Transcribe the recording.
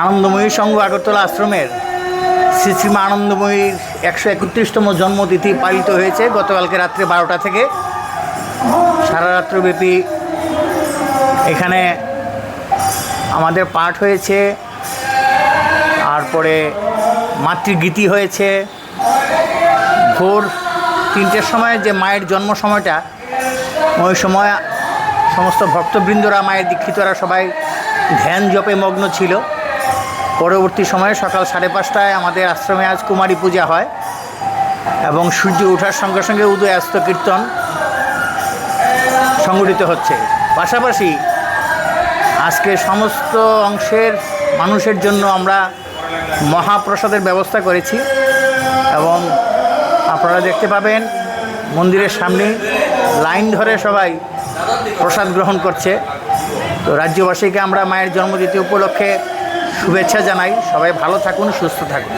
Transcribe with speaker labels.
Speaker 1: আনন্দময়ী সংঘ আগরতলা আশ্রমের শ্রী শ্রীমা আনন্দময়ীর 131তম জন্মতিথি পালিত হয়েছে গতকালকে রাত্রে 12টা থেকে। সারা রাত্রব্যাপী এখানে আমাদের পাঠ হয়েছে, তারপরে মাতৃগীতি হয়েছে। ভোর 3টের সময় যে মায়ের জন্ম সময়টা, ওই সময় সমস্ত ভক্তবৃন্দরা, মায়ের দীক্ষিতরা সবাই ধ্যান জপে মগ্ন ছিল। পরবর্তী সময়ে সকাল 5:30টায় আমাদের আশ্রমে আজ কুমারী পূজা হয় এবং সূর্য ওঠার সঙ্গে সঙ্গে উদয়াস্ত কীর্তন সংগঠিত হচ্ছে। পাশাপাশি আজকে সমস্ত অংশের মানুষের জন্য আমরা মহাপ্রসাদের ব্যবস্থা করেছি এবং আপনারা দেখতে পাবেন মন্দিরের সামনে লাইন ধরে সবাই প্রসাদ গ্রহণ করছে। তো রাজ্যবাসীকে আমরা মায়ের জন্মতিথি উপলক্ষে শুভেচ্ছা জানাই। সবাই ভালো থাকুন, সুস্থ থাকুন।